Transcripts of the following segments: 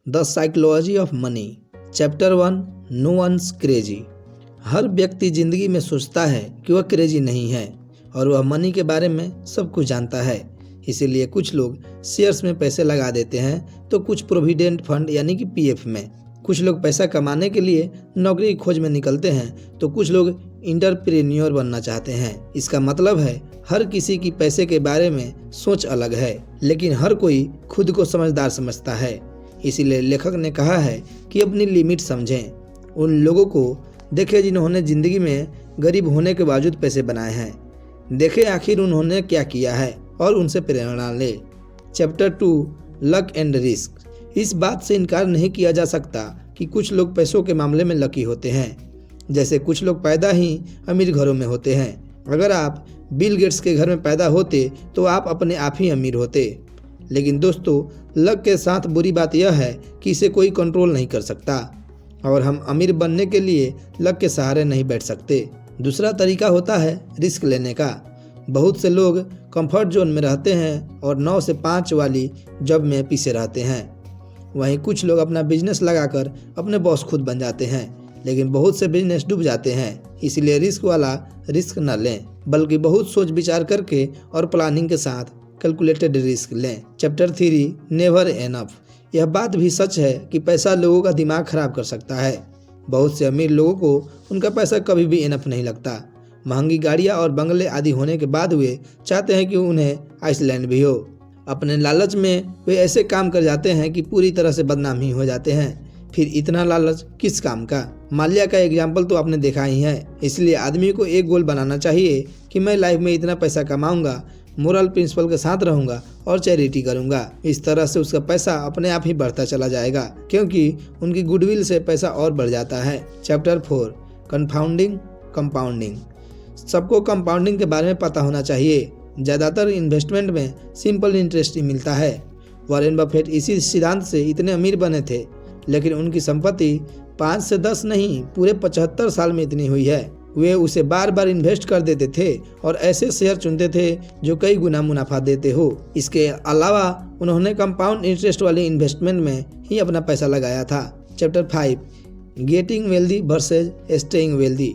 The psychology of money. Chapter 1, no one's crazy. हर व्यक्ति जिंदगी में सोचता है कि वह क्रेजी नहीं है और वह मनी के बारे में सब कुछ जानता है। इसीलिए कुछ लोग शेयर्स में पैसे लगा देते हैं तो कुछ प्रोविडेंट फंड यानी कि पीएफ में। कुछ लोग पैसा कमाने के लिए नौकरी की खोज में निकलते हैं तो कुछ लोग इंटरप्रेन्योर बनना चाहते हैं। इसका मतलब है हर किसी की पैसे के बारे में सोच अलग है, लेकिन हर कोई खुद को समझदार समझता है। इसीलिए लेखक ने कहा है कि अपनी लिमिट समझें। उन लोगों को देखें जिन्होंने जिंदगी में गरीब होने के बावजूद पैसे बनाए हैं। देखें आखिर उन्होंने क्या किया है और उनसे प्रेरणा ले। Chapter 2, luck and risk. इस बात से इनकार नहीं किया जा सकता कि कुछ लोग पैसों के मामले में लकी होते हैं, जैसे कुछ लोग पैदा ही अमीर घरों में होते हैं। अगर आप बिल गेट्स के घर में पैदा होते तो आप अपने आप ही अमीर होते। लेकिन दोस्तों, लक के साथ बुरी बात यह है कि इसे कोई कंट्रोल नहीं कर सकता और हम अमीर बनने के लिए लक के सहारे नहीं बैठ सकते। दूसरा तरीका होता है रिस्क लेने का। बहुत से लोग कंफर्ट जोन में रहते हैं और 9 से 5 वाली जॉब में पीछे रहते हैं। वहीं कुछ लोग अपना बिजनेस लगाकर अपने बॉस खुद बन जाते हैं, लेकिन बहुत से बिजनेस डूब जाते हैं। इसलिए रिस्क वाला रिस्क न लें, बल्कि बहुत सोच विचार करके और प्लानिंग के साथ कैलकुलेटेड रिस्क लें। Chapter 3, never enough. यह बात भी सच है कि पैसा लोगों का दिमाग खराब कर सकता है। बहुत से अमीर लोगों को उनका पैसा कभी भी एनफ नहीं लगता। महंगी गाड़ियां और बंगले आदि होने के बाद वे चाहते हैं कि उन्हें आइसलैंड भी हो। अपने लालच में वे ऐसे काम कर जाते हैं कि पूरी तरह से बदनाम ही हो जाते हैं। फिर इतना लालच किस काम का? माल्या का एग्जाम्पल तो आपने देखा ही है। इसलिए आदमी को एक गोल बनाना चाहिए कि मैं लाइफ में इतना पैसा कमाऊंगा, मोरल प्रिंसिपल के साथ रहूंगा और चैरिटी करूंगा। इस तरह से उसका पैसा अपने आप ही बढ़ता चला जाएगा, क्योंकि उनकी गुडविल से पैसा और बढ़ जाता है। Chapter 4, compounding compounding. सबको कंपाउंडिंग के बारे में पता होना चाहिए। ज़्यादातर इन्वेस्टमेंट में सिंपल इंटरेस्ट ही मिलता है। वॉरेन बफेट इसी सिद्धांत से इतने अमीर बने थे, लेकिन उनकी संपत्ति 5 से 10 नहीं, पूरे 75 साल में इतनी हुई है। वे उसे बार बार इन्वेस्ट कर देते थे और ऐसे शेयर चुनते थे जो कई गुना मुनाफा देते हो। इसके अलावा उन्होंने कंपाउंड इंटरेस्ट वाले इन्वेस्टमेंट में ही अपना पैसा लगाया था। Chapter 5, getting wealthy versus staying wealthy.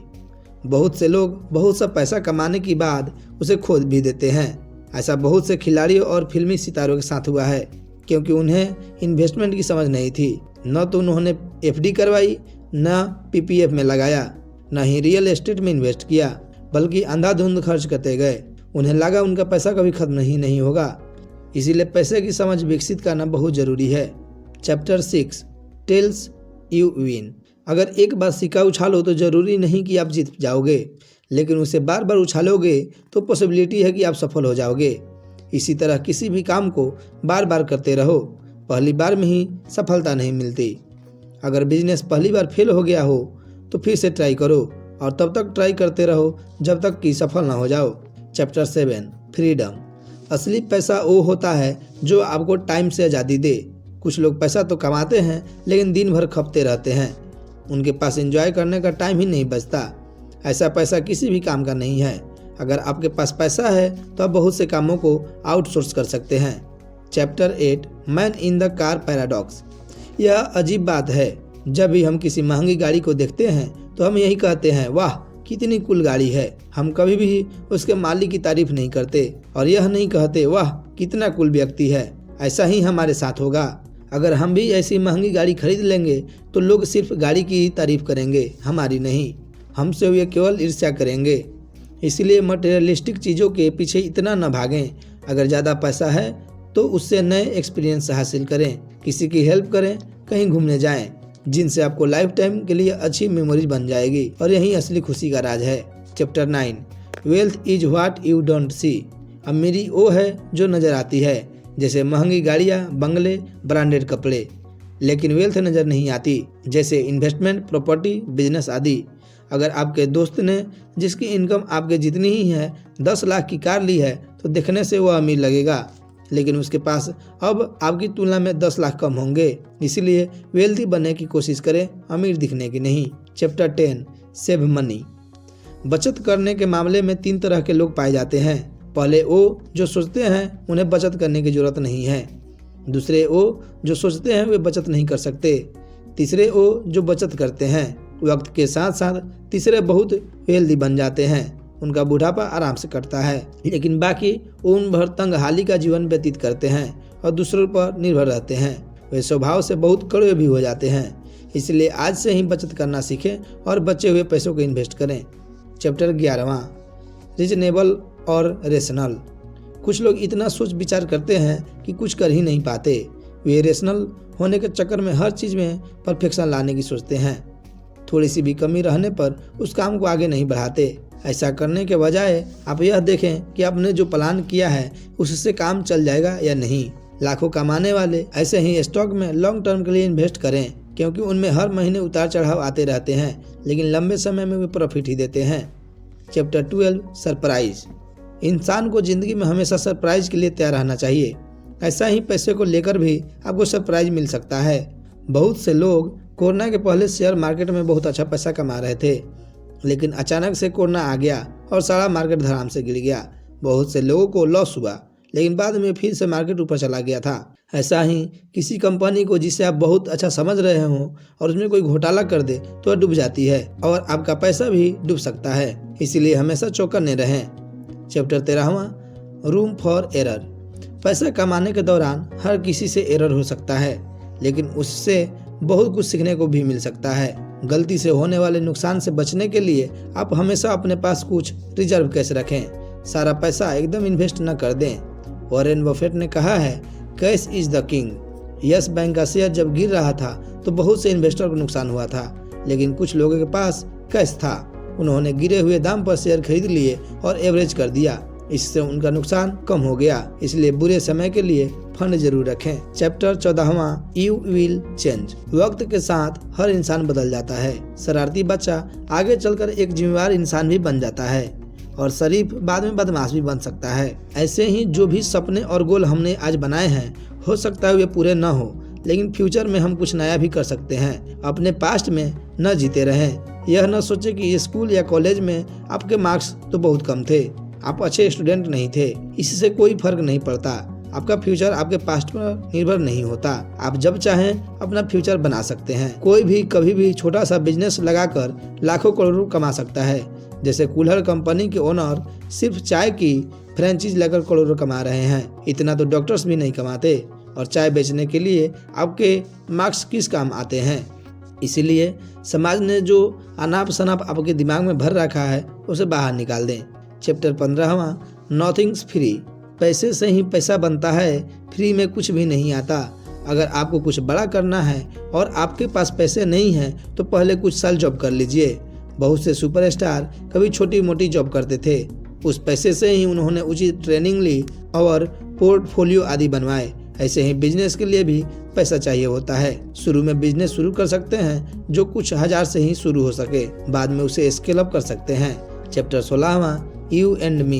बहुत से लोग बहुत सा पैसा कमाने के बाद उसे खो भी देते हैं। ऐसा बहुत से खिलाड़ियों और फिल्मी सितारों के साथ हुआ है, क्योंकि उन्हें इन्वेस्टमेंट की समझ नहीं थी। न तो उन्होंने एफडी करवाई, न पीपीएफ में लगाया, न ही रियल एस्टेट में इन्वेस्ट किया, बल्कि अंधाधुंध खर्च करते गए। उन्हें लगा उनका पैसा कभी खत्म ही नहीं होगा। इसीलिए पैसे की समझ विकसित करना बहुत जरूरी है। Chapter 6, tells you win. अगर एक बार सिक्का उछालो तो जरूरी नहीं कि आप जीत जाओगे, लेकिन उसे बार बार उछालोगे तो पॉसिबिलिटी है कि आप सफल हो जाओगे। इसी तरह किसी भी काम को बार बार करते रहो, पहली बार में ही सफलता नहीं मिलती। अगर बिजनेस पहली बार फेल हो गया हो तो फिर से ट्राई करो और तब तक ट्राई करते रहो जब तक कि सफल ना हो जाओ। Chapter 7, freedom. असली पैसा वो होता है जो आपको टाइम से आज़ादी दे। कुछ लोग पैसा तो कमाते हैं लेकिन दिन भर खपते रहते हैं। उनके पास एंजॉय करने का टाइम ही नहीं बचता। ऐसा पैसा किसी भी काम का नहीं है। अगर आपके पास पैसा है तो आप बहुत से कामों को आउटसोर्स कर सकते हैं। Chapter 8, man in the car paradox. यह अजीब बात है, जब भी हम किसी महंगी गाड़ी को देखते हैं तो हम यही कहते हैं, वाह कितनी कूल गाड़ी है। हम कभी भी उसके मालिक की तारीफ नहीं करते और यह नहीं कहते, वाह कितना कूल व्यक्ति है। ऐसा ही हमारे साथ होगा। अगर हम भी ऐसी महंगी गाड़ी खरीद लेंगे तो लोग सिर्फ गाड़ी की ही तारीफ करेंगे, हमारी नहीं। हमसे वे केवल ईर्ष्या करेंगे। इसलिए मटेरियलिस्टिक चीज़ों के पीछे इतना न भागें। अगर ज़्यादा पैसा है तो उससे नए एक्सपीरियंस हासिल करें, किसी की हेल्प करें, कहीं घूमने जाएं, जिनसे आपको लाइफ टाइम के लिए अच्छी मेमोरीज बन जाएगी। और यही असली खुशी का राज है। Chapter 9, wealth is what you don't see. अमीरी वो है जो नज़र आती है, जैसे महंगी गाड़ियाँ, बंगले, ब्रांडेड कपड़े। लेकिन वेल्थ नज़र नहीं आती, जैसे इन्वेस्टमेंट, प्रॉपर्टी, बिजनेस आदि। अगर आपके दोस्त ने, जिसकी इनकम आपके जितनी ही है, 10 लाख की कार ली है तो देखने से वह अमीर लगेगा, लेकिन उसके पास अब आपकी तुलना में 10 लाख कम होंगे। इसीलिए वेल्दी बनने की कोशिश करें, अमीर दिखने की नहीं। Chapter 10, save money. बचत करने के मामले में 3 तरह के लोग पाए जाते हैं। पहले वो जो सोचते हैं उन्हें बचत करने की जरूरत नहीं है। दूसरे वो जो सोचते हैं वे बचत नहीं कर सकते। तीसरे वो जो बचत करते हैं वक्त के साथ साथ तीसरे बहुत हेल्दी बन जाते हैं, उनका बुढ़ापा आराम से कटता है। लेकिन बाकी उम्र भर तंगहाली का जीवन व्यतीत करते हैं और दूसरों पर निर्भर रहते हैं। वे स्वभाव से बहुत कड़वे भी हो जाते हैं। इसलिए आज से ही बचत करना सीखें और बचे हुए पैसों को इन्वेस्ट करें। चैप्टर 11वां, रीजनेबल और रेशनल। कुछ लोग इतना सोच विचार करते हैं कि कुछ कर ही नहीं पाते। वे रेशनल होने के चक्कर में हर चीज़ में परफेक्शन लाने की सोचते हैं। थोड़ी सी भी कमी रहने पर उस काम को आगे नहीं बढ़ाते। ऐसा करने के बजाय आप यह देखें कि आपने जो प्लान किया है उससे काम चल जाएगा या नहीं। लाखों कमाने वाले ऐसे ही स्टॉक में लॉन्ग टर्म के लिए इन्वेस्ट करें, क्योंकि उनमें हर महीने उतार चढ़ाव आते रहते हैं, लेकिन लंबे समय में वे प्रॉफिट ही देते हैं। Chapter 12, surprise. इंसान को ज़िंदगी में हमेशा सरप्राइज के लिए तैयार रहना चाहिए। ऐसा ही पैसे को लेकर भी आपको सरप्राइज मिल सकता है। बहुत से लोग कोरोना के पहले शेयर मार्केट में बहुत अच्छा पैसा कमा रहे थे, लेकिन अचानक से कोरोना आ गया और सारा मार्केट धड़ाम से गिर गया। बहुत से लोगों को लॉस हुआ, लेकिन बाद में फिर से मार्केट ऊपर चला गया था। ऐसा ही किसी कंपनी को जिसे आप बहुत अच्छा समझ रहे हो और उसमें कोई घोटाला कर दे तो डूब जाती है और आपका पैसा भी डूब सकता है। इसीलिए हमेशा चौकन्ने रहें। चैप्टर 13वां, रूम फॉर एरर। पैसा कमाने के दौरान हर किसी से एरर हो सकता है, लेकिन उससे बहुत कुछ सीखने को भी मिल सकता है। गलती से होने वाले नुकसान से बचने के लिए आप हमेशा अपने पास कुछ रिजर्व कैश रखें। सारा पैसा एकदम इन्वेस्ट न कर दें। वॉरेन बफेट ने कहा है, cash is the king. Yes bank का शेयर जब गिर रहा था तो बहुत से इन्वेस्टर को नुकसान हुआ था, लेकिन कुछ लोगों के पास कैश था। उन्होंने गिरे हुए दाम पर शेयर खरीद लिए और एवरेज कर दिया। इससे उनका नुकसान कम हो गया। इसलिए बुरे समय के लिए फंड जरूर रखें। चैप्टर 14वां, यू विल चेंज। वक्त के साथ हर इंसान बदल जाता है। शरारती बच्चा आगे चलकर एक जिम्मेदार इंसान भी बन जाता है और शरीफ बाद में बदमाश भी बन सकता है। ऐसे ही जो भी सपने और गोल हमने आज बनाए हैं, हो सकता है वे पूरे न हो, लेकिन फ्यूचर में हम कुछ नया भी कर सकते हैं। अपने पास्ट में न जीते रहें। यह न सोचे कि स्कूल या कॉलेज में आपके मार्क्स तो बहुत कम थे, आप अच्छे स्टूडेंट नहीं थे। इससे कोई फर्क नहीं पड़ता। आपका फ्यूचर आपके पास्ट पर निर्भर नहीं होता। आप जब चाहें अपना फ्यूचर बना सकते हैं। कोई भी कभी भी छोटा सा बिजनेस लगाकर लाखों करोड़ों कमा सकता है। जैसे कूलर कंपनी के ओनर सिर्फ चाय की फ्रेंचाइज लेकर करोड़ों कमा रहे हैं। इतना तो डॉक्टर्स भी नहीं कमाते। और चाय बेचने के लिए आपके मार्क्स किस काम आते हैं। इसीलिए समाज ने जो अनाप शनाप आपके दिमाग में भर रखा है उसे बाहर निकाल दें। चैप्टर 15वां, नॉथिंग्स फ्री। पैसे से ही पैसा बनता है, फ्री में कुछ भी नहीं आता। अगर आपको कुछ बड़ा करना है और आपके पास पैसे नहीं हैं तो पहले कुछ साल जॉब कर लीजिए। बहुत से सुपरस्टार कभी छोटी मोटी जॉब करते थे। उस पैसे से ही उन्होंने उचित ट्रेनिंग ली और पोर्टफोलियो आदि बनवाए। ऐसे ही बिजनेस के लिए भी पैसा चाहिए होता है। शुरू में बिजनेस शुरू कर सकते हैं जो कुछ हजार से ही शुरू हो सके, बाद में उसे स्केल अप कर सकते हैं। चैप्टर 16वां, यू एंड मी।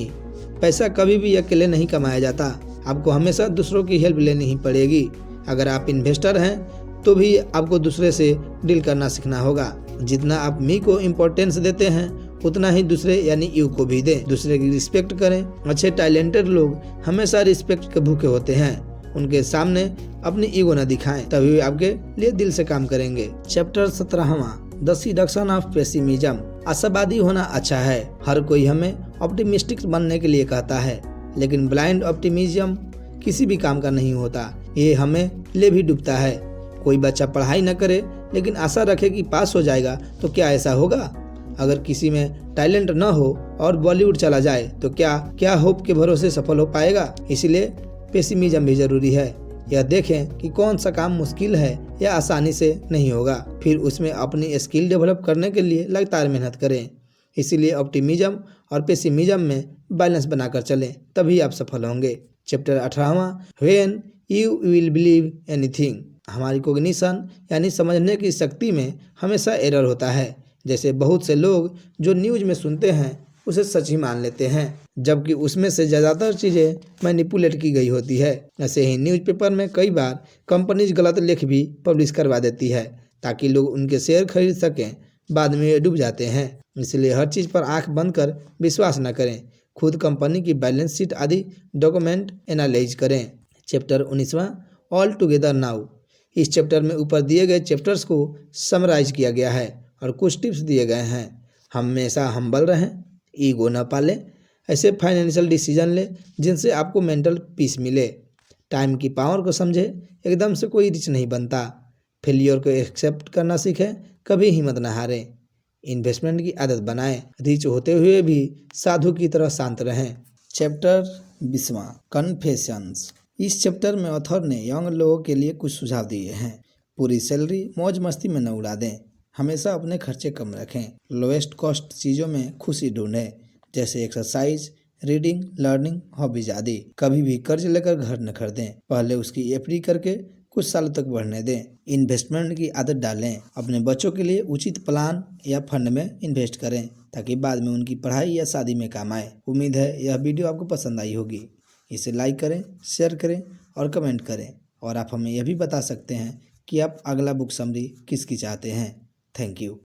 पैसा कभी भी अकेले नहीं कमाया जाता। आपको हमेशा दूसरों की हेल्प लेनी ही पड़ेगी। अगर आप इन्वेस्टर हैं तो भी आपको दूसरे से डील करना सीखना होगा। जितना आप मी को इम्पोर्टेंस देते हैं उतना ही दूसरे यानी यू को भी दें। दूसरे की रिस्पेक्ट करें। अच्छे टैलेंटेड लोग हमेशा रिस्पेक्ट के भूखे होते हैं। उनके सामने अपनी ईगो न दिखाएं, तभी वे आपके लिए दिल से काम करेंगे। चैप्टर 17वां, द सीडक्शन ऑफ पेसिमिज्म। आशावादी होना अच्छा है। हर कोई हमें ऑप्टिमिस्टिक बनने के लिए कहता है, लेकिन ब्लाइंड ऑप्टिमिज्म किसी भी काम का नहीं होता। ये हमें ले भी डूबता है। कोई बच्चा पढ़ाई न करे लेकिन आशा रखे कि पास हो जाएगा तो क्या ऐसा होगा? अगर किसी में टैलेंट न हो और बॉलीवुड चला जाए तो क्या होप के भरोसे सफल हो पाएगा? इसलिए पेसिमिज्म भी जरूरी है। यह देखें कि कौन सा काम मुश्किल है या आसानी से नहीं होगा, फिर उसमें अपनी स्किल डेवलप करने के लिए लगातार मेहनत करें। इसीलिए ऑप्टिमिज्म और पेसिमिज्म में बैलेंस बनाकर चलें, तभी आप सफल होंगे। चैप्टर 18वां, when you will believe anything. हमारी कॉग्निशन यानी समझने की शक्ति में हमेशा एरर होता है। जैसे बहुत से लोग जो न्यूज में सुनते हैं उसे सच ही मान लेते हैं, जबकि उसमें से ज़्यादातर चीज़ें मैनिपुलेट की गई होती है। ऐसे ही न्यूज़पेपर में कई बार कंपनीज गलत लेख भी पब्लिश करवा देती है ताकि लोग उनके शेयर खरीद सकें। बाद में ये डूब जाते हैं। इसलिए हर चीज़ पर आंख बंद कर विश्वास न करें। खुद कंपनी की बैलेंस शीट आदि डॉक्यूमेंट एनालाइज करें। चैप्टर 19वां, ऑल टुगेदर नाउ। इस चैप्टर में ऊपर दिए गए चैप्टर्स को समराइज किया गया है और कुछ टिप्स दिए गए हैं। हमेशा हम्बल रहें, ईगो न पालें, ऐसे फाइनेंशियल डिसीजन लें जिनसे आपको मेंटल पीस मिले। टाइम की पावर को समझें, एकदम से कोई रिच नहीं बनता। फेलियर को एक्सेप्ट करना सीखें, कभी हिम्मत न हारें। इन्वेस्टमेंट की आदत बनाएं, रिच होते हुए भी साधु की तरह शांत रहें। चैप्टर 20वां कन्फेशंस। इस चैप्टर में ऑथर ने यंग लोगों के लिए कुछ सुझाव दिए हैं। पूरी सैलरी मौज मस्ती में न उड़ा दें, हमेशा अपने खर्चे कम रखें। लोएस्ट कॉस्ट चीज़ों में खुशी ढूंढें, जैसे एक्सरसाइज, रीडिंग, लर्निंग, हॉबीज आदि। कभी भी कर्ज लेकर घर न खरीदें, पहले उसकी एफडी करके कुछ सालों तक बढ़ने दें। इन्वेस्टमेंट की आदत डालें, अपने बच्चों के लिए उचित प्लान या फंड में इन्वेस्ट करें ताकि बाद में उनकी पढ़ाई या शादी में काम आए। उम्मीद है यह वीडियो आपको पसंद आई होगी। इसे लाइक करें, शेयर करें और कमेंट करें। और आप हमें यह भी बता सकते हैं कि आप अगला बुक समरी किसकी चाहते हैं। Thank you.